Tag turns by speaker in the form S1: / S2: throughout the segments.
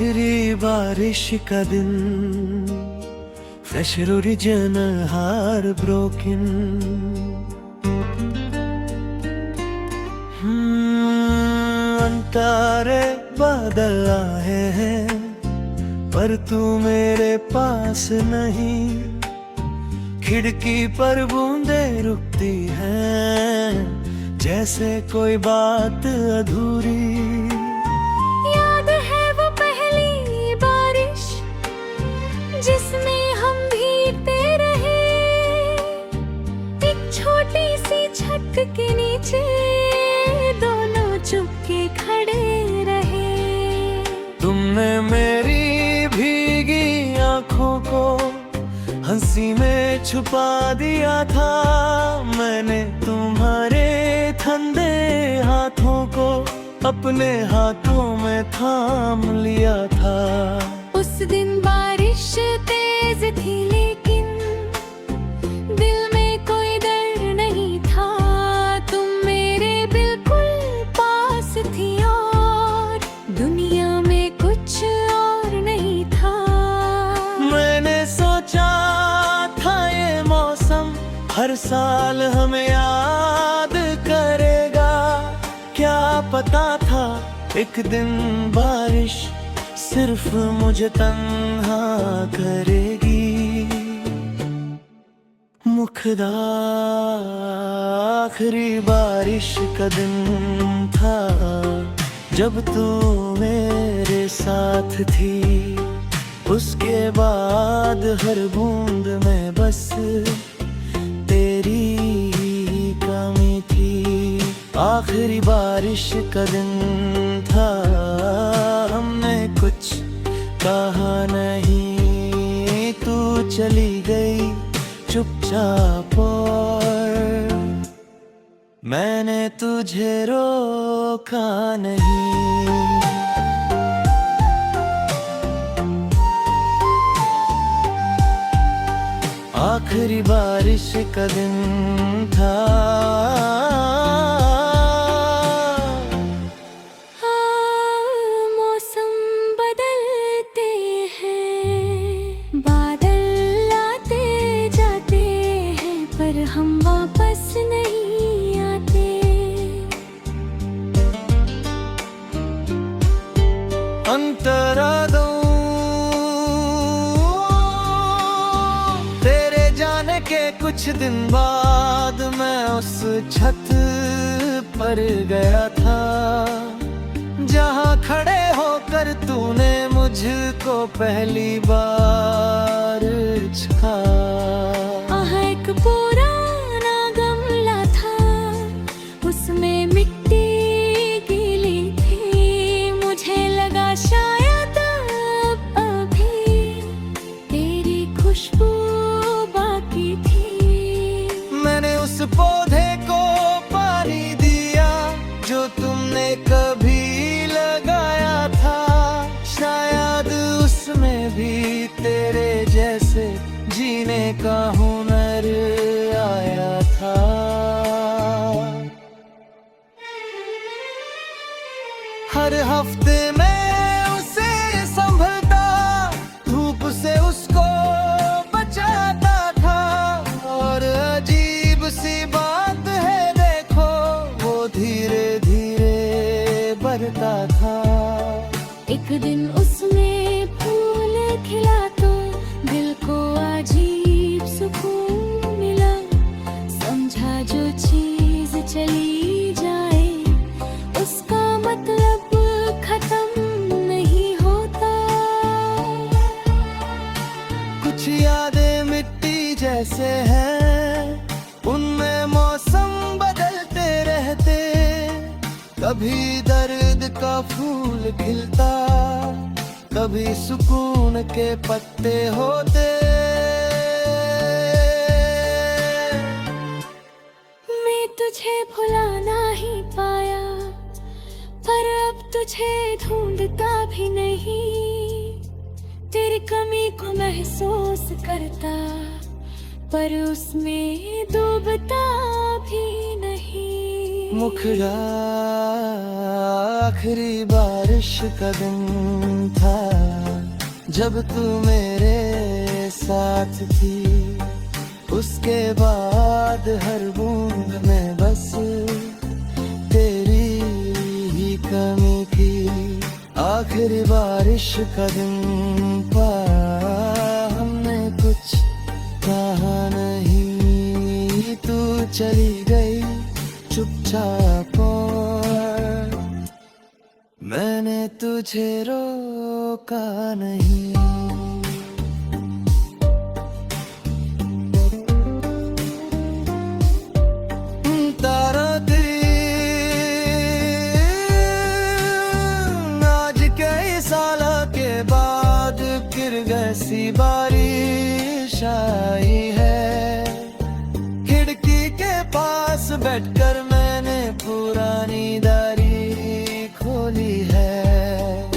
S1: आखिरी बारिश का दिन, फ्रेशर ओरिजिनल हार ब्रोकन। अंतारे बादल आए हैं पर तू मेरे पास नहीं। खिड़की पर बूंदें रुकती हैं जैसे कोई बात अधूरी।
S2: याद है वो पहली बारिश जिसमें हम भीगते रहे, एक छोटी सी छत के नीचे दोनों चुपके खड़े रहे।
S1: तुमने मेरी भीगी आंखों को हंसी में छुपा दिया था, मैंने तुम्हारे ठंडे हाथों को अपने हाथों में थाम लिया था।
S2: उस दिन बारिश तेज थी लेकिन दिल में कोई डर नहीं था। तुम मेरे बिल्कुल पास थी और दुनिया में कुछ और नहीं था।
S1: मैंने सोचा था ये मौसम हर साल हमें याद करेगा, क्या पता था एक दिन बारिश सिर्फ मुझे तन्हा करेगी। मुखदा आखिरी बारिश का दिन था जब तू मेरे साथ थी। उसके बाद हर बूंद में बस तेरी ही कमी थी। आखिरी बारिश का दिन था, हमने कुछ कहा नहीं, तू चली गई चुपचाप और मैंने तुझे रोका नहीं। आखिरी बारिश का दिन था।
S2: मौसम बदलते हैं, बादल आते जाते हैं पर हम वापस नहीं आते।
S1: अंतरा दो तेरे जाने के कुछ दिन बाद मैं उस छत पर गया था जहाँ खड़े होकर तूने मुझको पहली बार छा।
S2: एक पुराना गमला था, उसमें मिट्टी गीली थी। मुझे लगा शायद अब अभी तेरी खुशबू बाकी थी।
S1: मैंने उस पौधे को पानी दिया जो तुमने कभी लगाया था, शायद उसमें भी तेरे जैसे जीने का हुनर आया था। हर हफ्ते मैं उसे संभलता, धूप से उसको बचाता था और अजीब सी बात है देखो वो धीरे धीरे बढ़ता था।
S2: एक दिन उसमें फूल खिला तो दिल को अजीब सुकून मिला। समझा जो चीज चली जाए उसका मतलब खत्म नहीं होता।
S1: कुछ यादें मिट्टी जैसे हैं, उनमें मौसम बदलते रहते। कभी दर्द का फूल खिलता, कभी सुकून के पत्ते होते।
S2: मैं तुझे भुला नहीं पाया पर अब तुझे ढूंढता भी नहीं। तेरी कमी को महसूस करता पर उसमें डूबता भी नहीं।
S1: मुखड़ा आखिरी बारिश का दिन था जब तू मेरे साथ थी। उसके बाद हर बूंद में बस तेरी ही कमी थी। आखिरी बारिश का दिन था, हमने कुछ कहा नहीं, तू चली गई चुपचाप और मैंने तुझे रोका नहीं। तारा दिन आज कई साल के बाद फिर वैसी बारिश आई है। खिड़की के पास बैठकर मैंने पुरानी डायरी खोली है।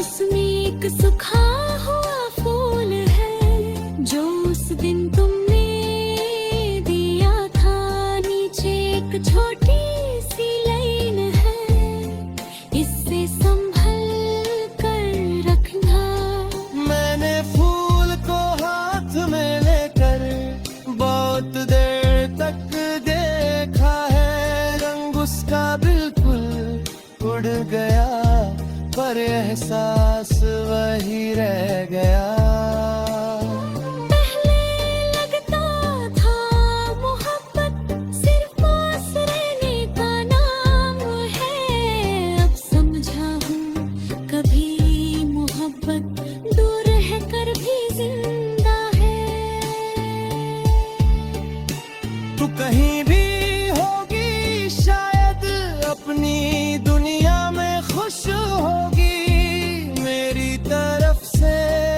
S2: उसमें एक सूखा हुआ फूल है जो उस दिन तुमने दिया था। नीचे एक छोटी सी लाइन है, इससे संभल कर रखना।
S1: मैंने फूल को हाथ में लेकर बहुत देर तक देखा है। रंग उसका बिल्कुल उड़ गया पर एहसास वही रह गया।
S2: पहले लगता था मोहब्बत सिर्फ पास रहने का नाम है। अब समझा हूँ कभी मोहब्बत दूर रहकर भी जिंदा है।
S1: तू कहीं भी होगी शायद अपनी दुनिया में खुश होगी। मेरी तरफ से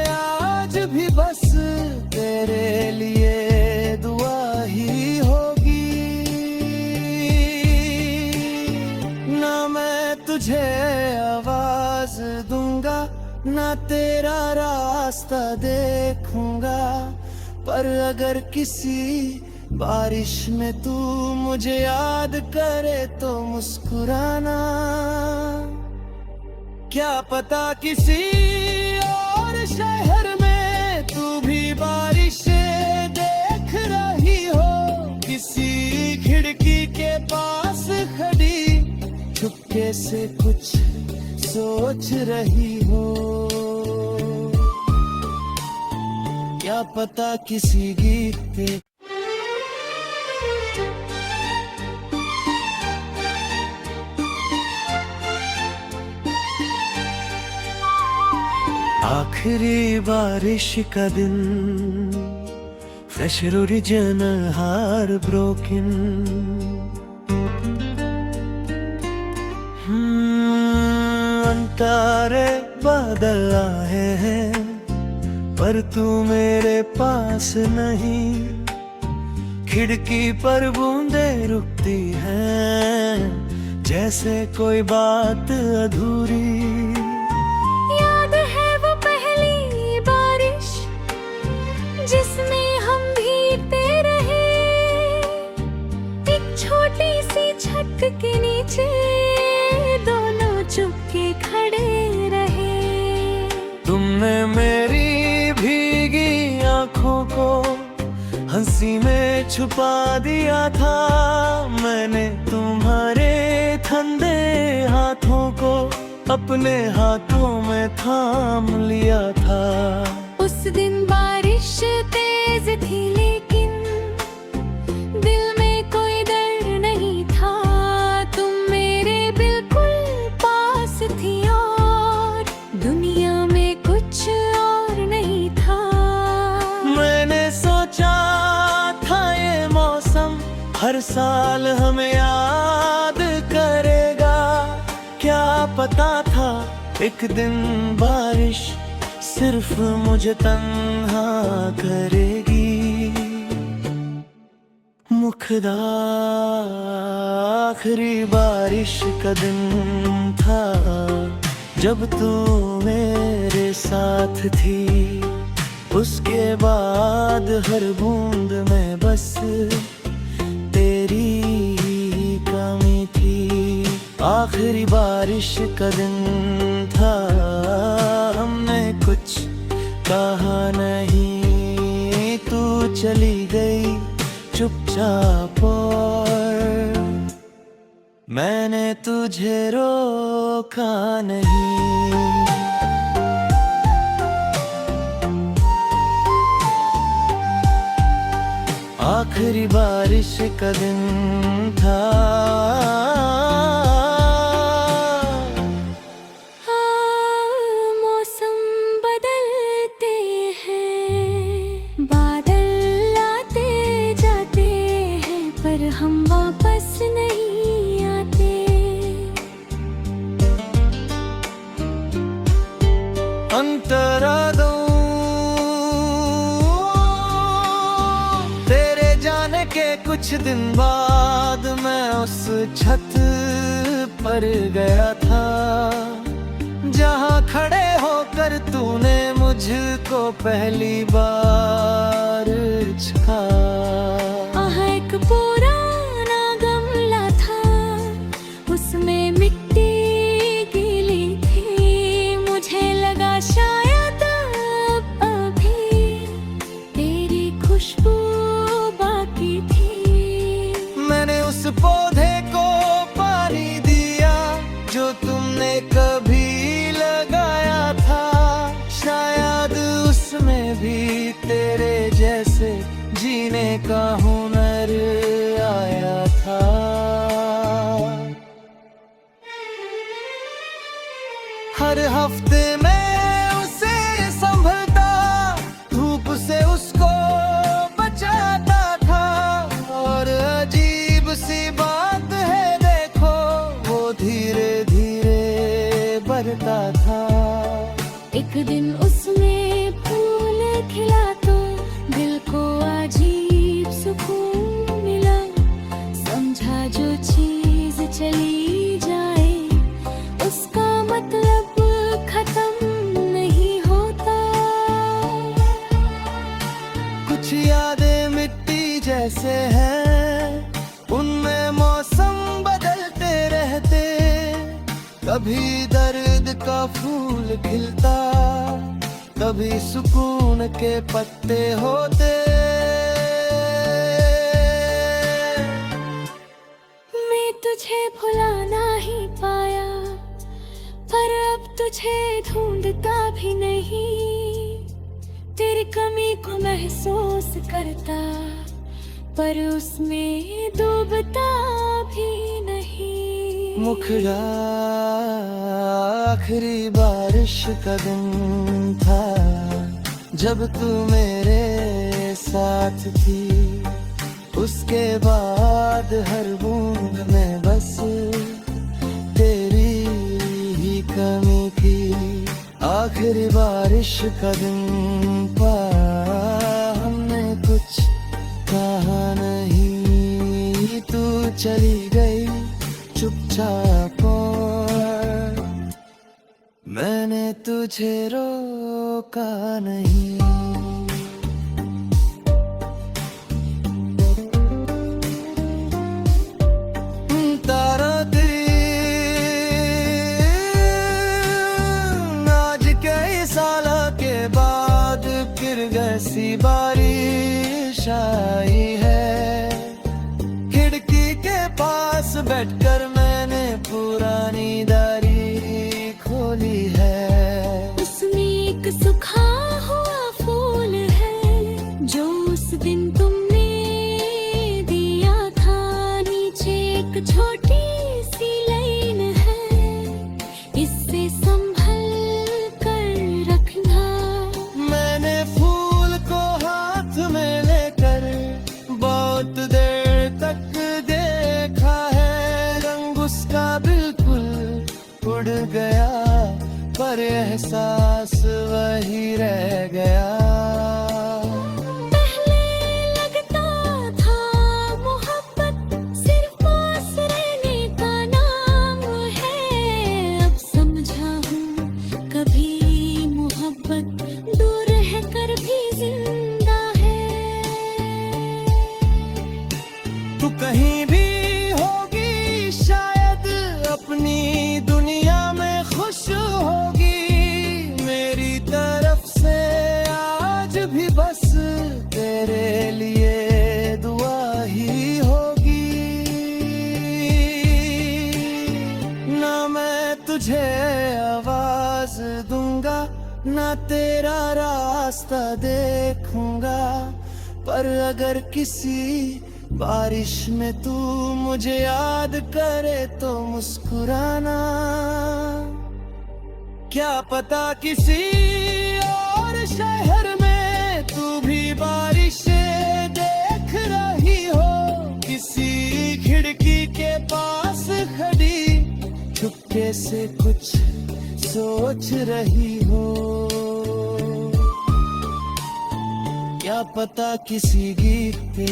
S1: आज भी बस तेरे लिए दुआ ही होगी। ना मैं तुझे आवाज दूंगा, ना तेरा रास्ता देखूंगा, पर अगर किसी बारिश में तू मुझे याद करे तो मुस्कुराना। क्या पता किसी और शहर में तू भी बारिश देख रही हो, किसी खिड़की के पास खड़ी चुपके से कुछ सोच रही हो। क्या पता किसी गीत पे आखिरी बारिश का दिन, फ्रेश ओरिजिनल हार ब्रोकन। अंतारे बादल आए हैं पर तू मेरे पास नहीं। खिड़की पर बूंदे रुकती हैं जैसे कोई बात अधूरी।
S2: जिसमें हम भीगते रहे एक छोटी सी छत के नीचे, दोनों चुपके खड़े रहे।
S1: तुमने मेरी भीगी आंखों को हंसी में छुपा दिया था। मैंने तुम्हारे ठंडे हाथों को अपने हाथों में थाम लिया था।
S2: उस दिन बारिश तेज थी लेकिन दिल में कोई डर नहीं था। तुम मेरे बिल्कुल पास थी और दुनिया में कुछ और नहीं था।
S1: मैंने सोचा था ये मौसम हर साल हमें याद करेगा। क्या पता था एक दिन बारिश सिर्फ मुझे तन्हा करेगी। मुखड़ा आखिरी बारिश का दिन था जब तू मेरे साथ थी। उसके बाद हर बूंद में बस तेरी ही कमी थी। आखिरी बारिश का दिन था, हमने कुछ कहा नहीं, तू चली गई चुपचाप और मैंने तुझे रोका नहीं। आखिरी बारिश का दिन था।
S2: मौसम बदलते हैं, बादल आते जाते हैं, पर हम वापस नहीं आते।
S1: अंतरा दो तेरे जाने के कुछ दिन बाद मैं उस छत पर गया था, जहाँ खड़े होकर तूने मुझको पहली बार छा।
S2: एक पुराना गमला था, उसमें मिट्टी गीली थी, मुझे लगा शायद अब अभी तेरी खुशबू बाकी थी।
S1: मैंने उस पौधे को पानी दिया जो तुमने कभी लगाया था, शायद उसमें भी तेरे जैसे जीने का हुनर आया था। हर हफ्ते मैं उसे संभलता, धूप से उसको बचाता था, और अजीब सी बात है देखो वो धीरे धीरे बढ़ता था।
S2: एक दिन उसमें फूल खिला तो दिल को अजीब सुकून मिला, समझा जो चीज चली जाए उसका मतलब खत्म नहीं होता।
S1: कुछ यादें मिट्टी जैसे हैं, उनमें मौसम बदलते रहते, कभी दर्द का फूल खिलता, कभी सुकून के पत्ते होते।
S2: मैं तुझे भुला नहीं पाया, पर अब तुझे ढूंढता भी नहीं, तेरी कमी को महसूस करता, पर उसमें डूबता भी नहीं।
S1: मुखड़ा आखिरी बारिश का दिन था, जब तू मेरे साथ थी, उसके बाद हर बूंद में बस तेरी ही कमी थी। आखिरी बारिश का दिन था, हमने कुछ कहा नहीं, तू चली गई चुपचाप और मैंने तुझे रोका नहीं। तारा आज कई साल के बाद फिर जैसी बारिश आई है, खिड़की के पास बैठकर मैंने पुरानी डायरी खोली है।
S2: उसमें एक सूखा हुआ फूल है जो उस दिन तुमने दिया था, नीचे एक छोटी सी लाइन है, इससे संभल कर रखना।
S1: मैंने फूल को हाथ में लेकर बहुत देर तक देखा है, रंग उसका बिल्कुल उड़ गया, पर एहसास वही रह गया।
S2: पहले लगता था मोहब्बत सिर्फ पास रहने का नाम है, अब समझा हूँ कभी मोहब्बत दूर रहकर भी जिंदा है।
S1: तू कहीं भी होगी शायद अपनी तेरा रास्ता देखूंगा, पर अगर किसी बारिश में तू मुझे याद करे तो मुस्कुराना। क्या पता किसी और शहर में तू भी बारिश देख रही हो, किसी खिड़की के पास खड़ी चुपके से कुछ सोच रही हो। क्या पता किसी गीत पे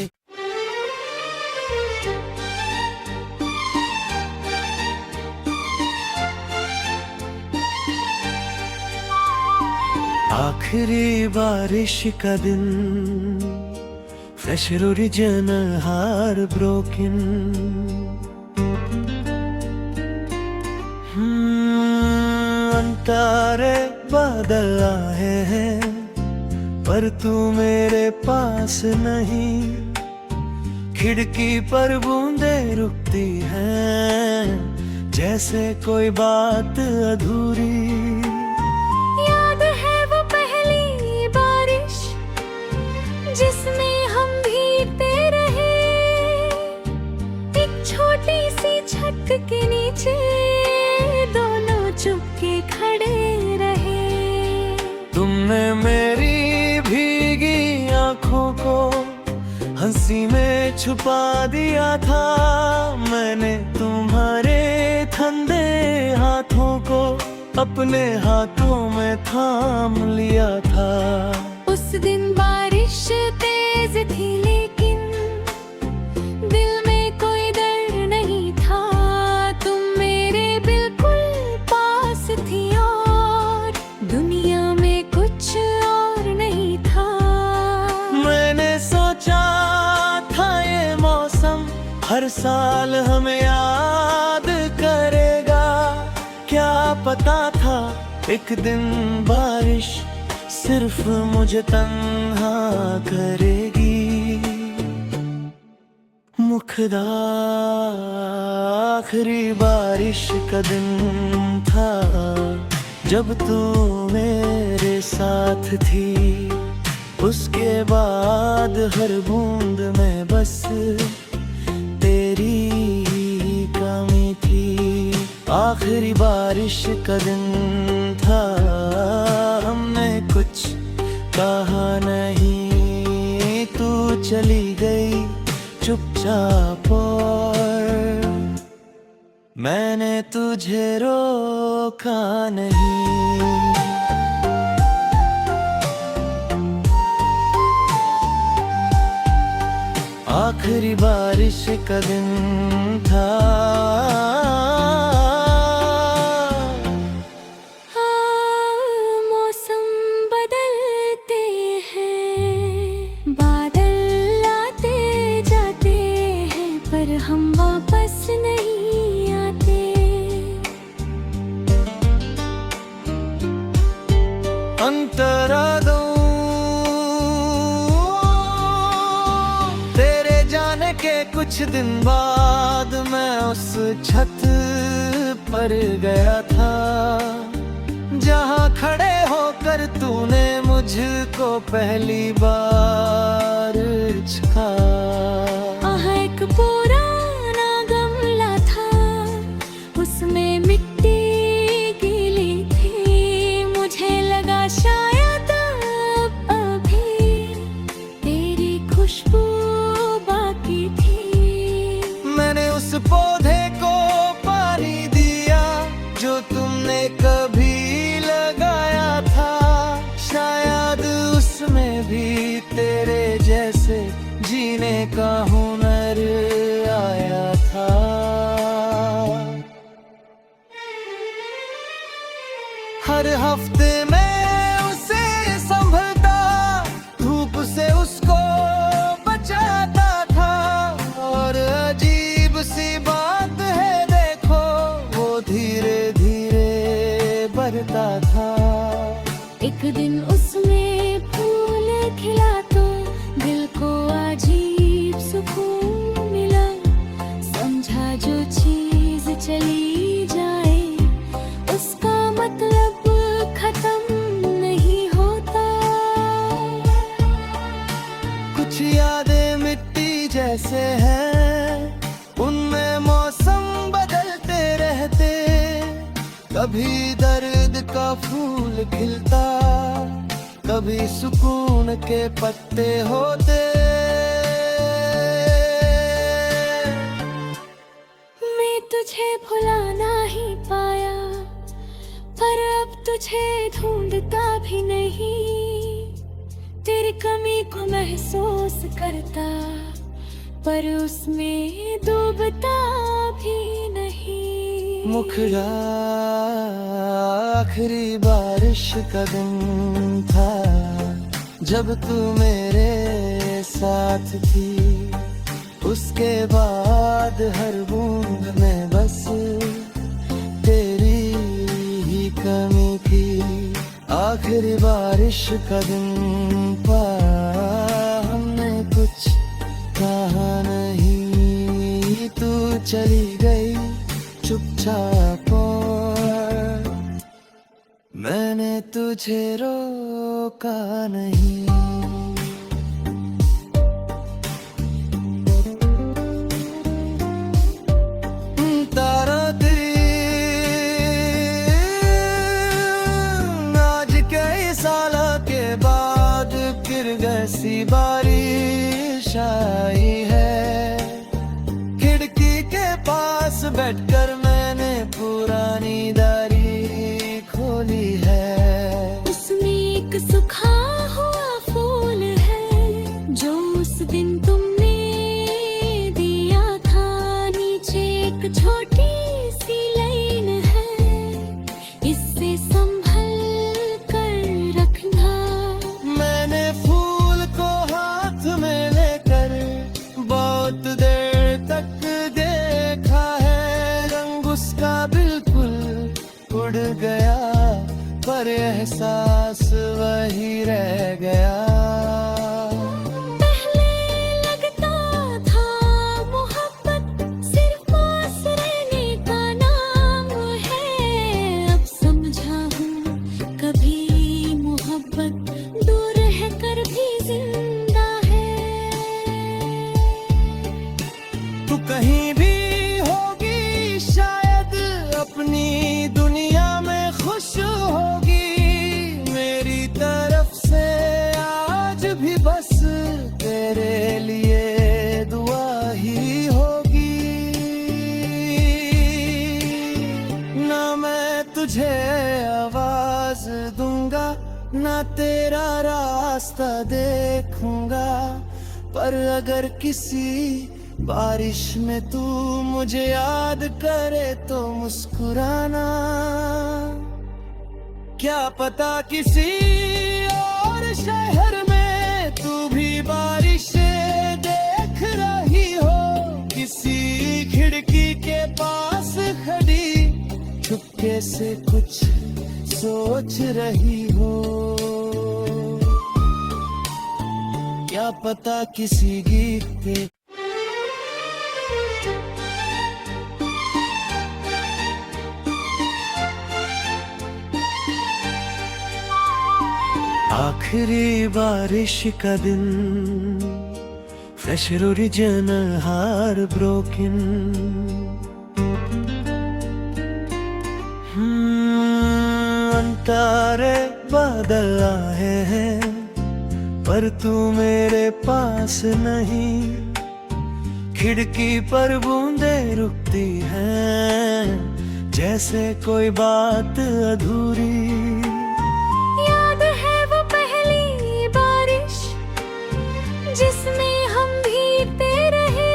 S1: आखिरी बारिश का दिन, फ्रेश ओरिजिनल हार ब्रोकन। तारे बादल आए हैं पर तू मेरे पास नहीं, खिड़की पर बूंदे रुकती हैं जैसे कोई बात अधूरी।
S2: याद है वो पहली बारिश जिसमें हम भीगते रहे, एक छोटी सी छत के नीचे दोनों चुपके खड़े रहे।
S1: तुमने मेरी भीगी आंखों को हंसी में छुपा दिया था, मैंने तुम्हारे ठंडे हाथों को अपने हाथों में थाम लिया था।
S2: उस दिन बारिश तेज थी लेकिन दिल में कोई डर नहीं था, तुम मेरे बिल्कुल पास थी और दुनिया में कुछ और नहीं था।
S1: मैंने सोचा था ये मौसम हर साल हमें याद करेगा, क्या पता था एक दिन बारिश सिर्फ मुझे तन्हा करेगी। मुखदा आखिरी बारिश का दिन था जब तू मेरे साथ थी, उसके बाद हर बूंद में बस तेरी ही कमी थी। आखिरी बारिश का दिन था, हमने कुछ कहा नहीं, तू चली गई चुपचाप और मैंने तुझे रोका नहीं। आखिरी बारिश का दिन था।
S2: मौसम बदलते हैं, बादल आते जाते हैं, पर हम वापस नहीं आते।
S1: अंतरा दो तेरे जाने के कुछ दिन बाद मैं उस छत पर गया था जहाँ खड़े होकर तूने मुझको पहली बार छा।
S2: एक पुराना गमला था, उसमें मिट्टी गीली थी, मुझे लगा शायद अब अभी तेरी खुशबू बाकी थी।
S1: मैंने उस पौधे को पानी दिया जो तुमने कभी लगाया था, शायद उसमें भी तेरे जैसे जीने का हुनर आया था। हर हफ्ते मैं उसे संभलता, धूप से उसको बचाता था, और अजीब सी बात है देखो वो धीरे धीरे बढ़ता था।
S2: एक दिन उसमें फूल खिला तो दिल को अजीब सुकून मिला, समझा जो चीज चली जाए उसका मतलब खत्म नहीं
S1: कैसे हैं, उनमें मौसम बदलते रहते। कभी दर्द का फूल खिलता, कभी सुकून के पत्ते होते।
S2: मैं तुझे भुला नहीं पाया, पर अब तुझे ढूंढता भी नहीं। तेरी कमी को महसूस करता, पर उसमें डूबता भी नहीं।
S1: मुखड़ा आखिरी बारिश का दिन था, जब तू मेरे साथ थी। उसके बाद हर बूंद में बस तेरी ही कमी थी। आखिरी बारिश का दिन पाया, हमने कुछ कहा नहीं। तू चली गई चुपचाप, मैंने तुझे रोका नहीं। तारा आज कई साल के बाद फिर जैसी बारिश आई है। खिड़की के पास बैठकर मैंने पुरानी डायरी खोली है।
S2: उसमें एक सूखा हुआ फूल है, जो उस दिन तुमने दिया था। नीचे एक छोटी सी लाइन है, इससे संभल कर रखना।
S1: मैंने फूल को हाथ में लेकर बहुत देर तक देखा है। रंग उसका बिल्कुल उड़ गया, पर एहसास वही रह गया।
S2: पहले लगता था मोहब्बत सिर्फ पास रहने का नाम है। अब समझा हूँ कभी मोहब्बत दूर रहकर भी जिंदा है।
S1: तू कहीं भी होगी शायद, अपनी दुनिया में खुश होगी। मेरी तरफ से आज भी बस तेरे लिए दुआ ही होगी। ना मैं तुझे आवाज दूंगा, ना तेरा रास्ता देखूंगा, पर अगर किसी बारिश में तू मुझे याद करे तो मुस्कुराना। क्या पता किसी और शहर में तू भी बारिश देख रही हो, किसी खिड़की के पास खड़ी चुपके से कुछ सोच रही हो। क्या पता किसी गीत पे आखिरी बारिश का दिन, फ्रेश ओरिजिनल हार ब्रोकन। अंतारे बादल आए हैं, पर तू मेरे पास नहीं। खिड़की पर बूंदे रुकती हैं, जैसे कोई बात अधूरी।
S2: जिसमें हम भीगते रहे,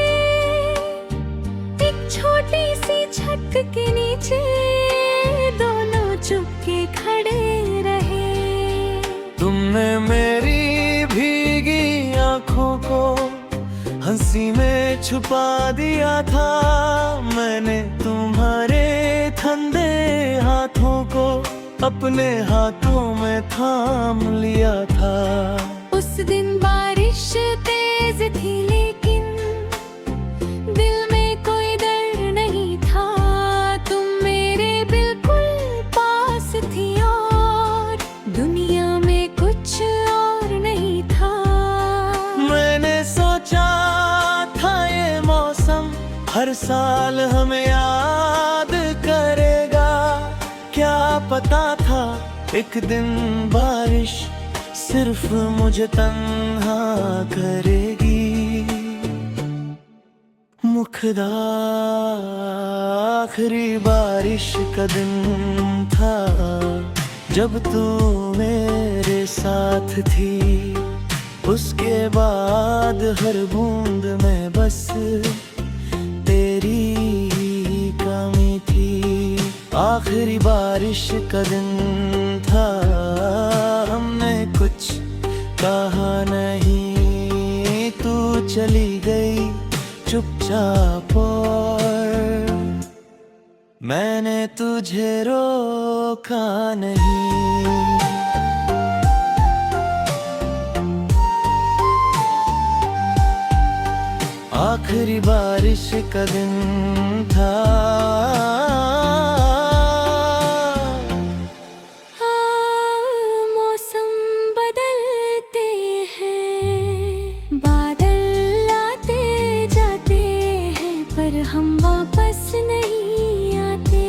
S2: एक छोटी सी छत के नीचे दोनों चुपके खड़े रहे।
S1: तुमने मेरी भीगी आंखों को हंसी में छुपा दिया था। मैंने तुम्हारे ठंडे हाथों को अपने हाथों में थाम लिया था।
S2: उस दिन बारिश तेज थी, लेकिन दिल में कोई डर नहीं था। तुम मेरे बिल्कुल पास थी, और दुनिया में कुछ और नहीं था।
S1: मैंने सोचा था हर साल हमें याद करेगा। क्या पता था एक दिन बारिश सिर्फ मुझे तन्हा करेगी। मुखदा आखिरी बारिश का दिन था जब तू मेरे साथ थी। उसके बाद हर बूंद में बस तेरी ही कमी थी। आखिरी बारिश का दिन था, हमने कुछ कहा नहीं, तू चली गई चुपचाप और मैंने तुझे रोका नहीं। आखिरी बारिश का दिन था।
S2: मौसम बदलते हैं, बादल आते जाते हैं, पर हम वापस नहीं आते।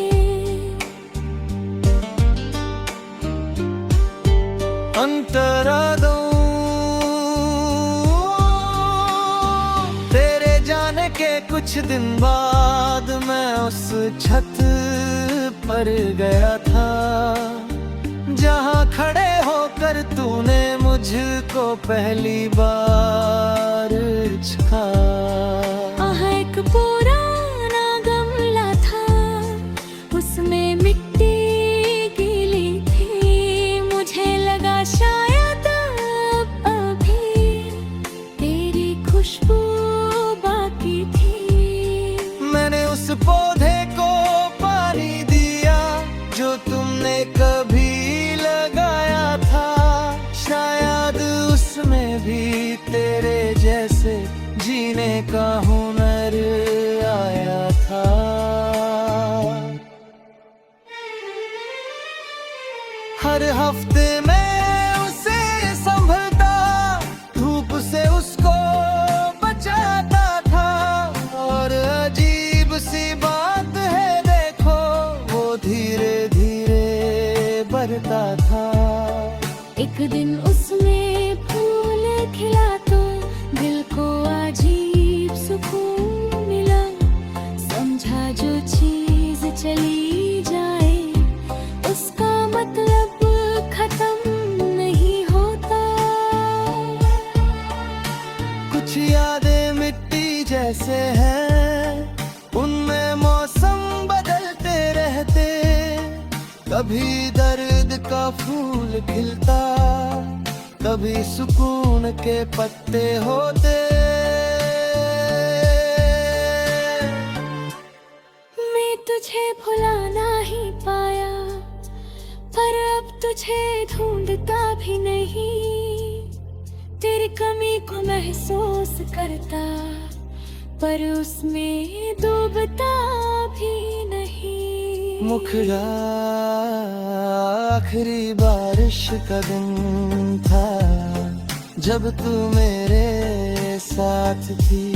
S1: अंतरा दो तेरे जाने के कुछ दिन बाद मैं उस छत पर गया था जहाँ खड़े होकर तूने मुझको पहली बार छा।
S2: एक पुराना गमला था, उसमें मिट्टी गीली थी। मुझे लगा शायद अब अभी तेरी खुशबू बाकी थी।
S1: मैंने उस पौधे को पानी दिया जो तुमने कभी लगाया था। शायद उसमें भी तेरे जैसे जीने का हुनर आया था। हर हफ्ते मैं उसे संभलता, धूप से उसको बचाता था। और अजीब सी बात है देखो, वो धीरे धीरे बढ़ता था।
S2: एक दिन उसमें फूल खिला तो दिल को अजीब सुकून मिला। समझा जो चीज चली जाए उसका मतलब खत्म नहीं होता।
S1: कुछ यादें मिट्टी जैसे हैं, उनमें मौसम बदलते रहते। कभी दर्द का फूल खिलता, कभी सुकून के पत्ते होते।
S2: मैं तुझे भुला नहीं पाया, पर अब तुझे ढूंढता भी नहीं। तेरी कमी को महसूस करता, पर उसमें डूबता भी नहीं।
S1: मुखड़ा आखिरी बारिश का दिन था जब तू मेरे साथ थी।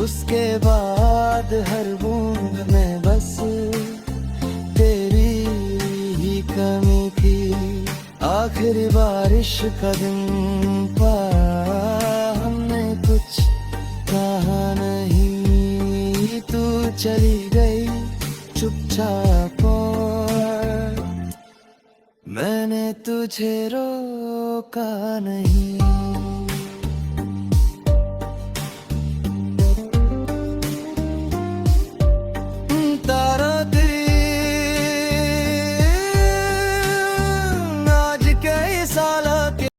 S1: उसके बाद हर बूंद में बस तेरी ही कमी थी। आखिरी बारिश का दिन था, हमने कुछ कहा नहीं, तू चली गई चुपचाप और मैंने तुझे रोका नहीं।